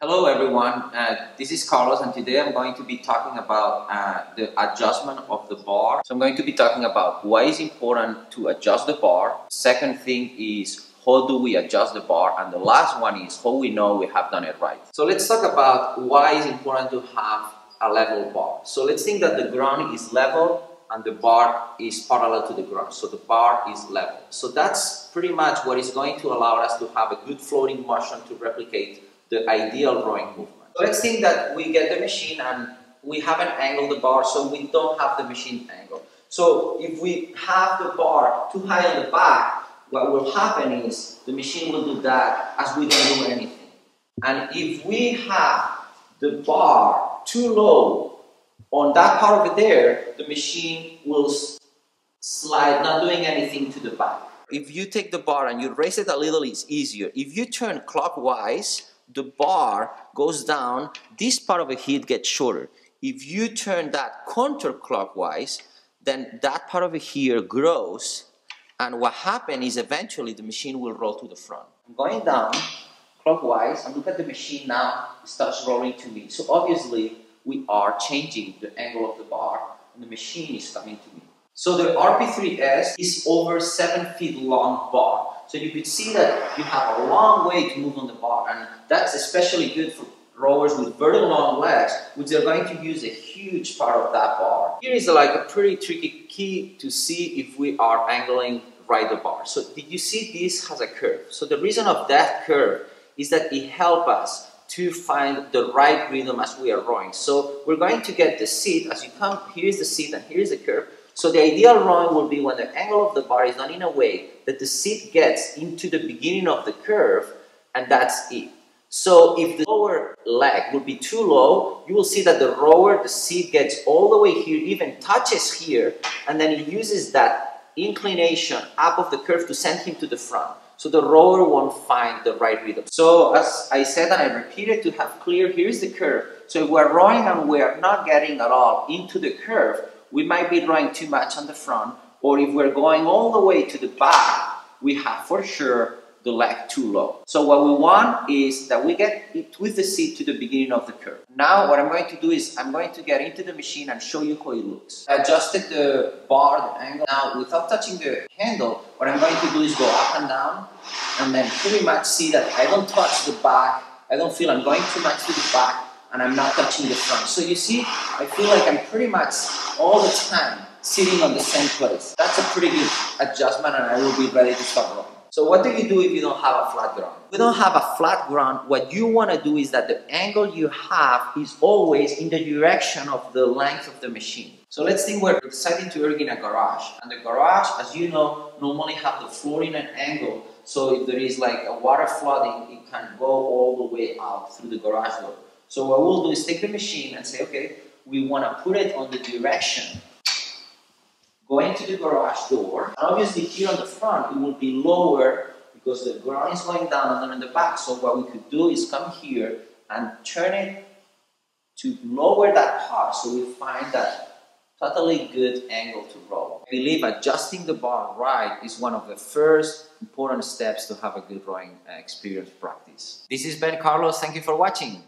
Hello everyone, this is Carlos and today I'm going to be talking about the adjustment of the bar. So I'm going to be talking about why it's important to adjust the bar. Second thing is how do we adjust the bar, and the last one is how we know we have done it right. So let's talk about why it's important to have a level bar. So let's think that the ground is level and the bar is parallel to the ground. So the bar is level. So that's pretty much what is going to allow us to have a good floating motion to replicate the ideal rowing movement. So let's think that we get the machine and we haven't angled the bar, so we don't have the machine angled. So if we have the bar too high on the back, what will happen is the machine will do that as we don't do anything. And if we have the bar too low on that part over there, the machine will slide, not doing anything to the back. If you take the bar and you raise it a little, it's easier. If you turn clockwise, the bar goes down, this part of the heat gets shorter. If you turn that counterclockwise, then that part over here grows, and what happens is eventually the machine will roll to the front. I'm going down clockwise, and look at the machine now, it starts rolling to me. So obviously we are changing the angle of the bar, and the machine is coming to me. So the Rp3 is over 7 feet long bar. So you could see that you have a long way to move on the bar, and that's especially good for rowers with very long legs, which are going to use a huge part of that bar. Here is like a pretty tricky key to see if we are angling right the bar. So did you see this has a curve? So the reason of that curve is that it helps us to find the right rhythm as we are rowing. So we're going to get the seat, as you come, here is the seat and here is the curve. So the ideal rowing will be when the angle of the bar is done in a way that the seat gets into the beginning of the curve, and that's it. So if the lower leg would be too low, you will see that the seat gets all the way here, even touches here, and then it uses that inclination up of the curve to send him to the front. So the rower won't find the right rhythm. So as I said and I repeated to have clear, here's the curve. So if we're rowing and we're not getting at all into the curve, we might be rowing too much on the front, or if we're going all the way to the back, we have for sure the leg too low. So what we want is that we get it with the seat to the beginning of the curve. Now what I'm going to do is I'm going to get into the machine and show you how it looks. I adjusted the bar, the angle. Now without touching the handle, what I'm going to do is go up and down, and then pretty much see that I don't touch the back. I don't feel I'm going too much to the back, and I'm not touching the front. So you see, I feel like I'm pretty much all the time sitting on the same place. That's a pretty good adjustment, and I will be ready to start rowing. So what do you do if you don't have a flat ground? If you don't have a flat ground, what you want to do is that the angle you have is always in the direction of the length of the machine. So let's think we're deciding to erg in a garage. And the garage, as you know, normally have the floor in an angle. So if there is like a water flooding, it can go all the way out through the garage door. So what we'll do is take the machine and say, okay, we want to put it on the direction going to the garage door. And obviously here on the front, it will be lower because the ground is going down, and then in the back. So what we could do is come here and turn it to lower that part, so we find that totally good angle to row. I believe adjusting the bar right is one of the first important steps to have a good rowing experience practice. This is Ben Carlos. Thank you for watching.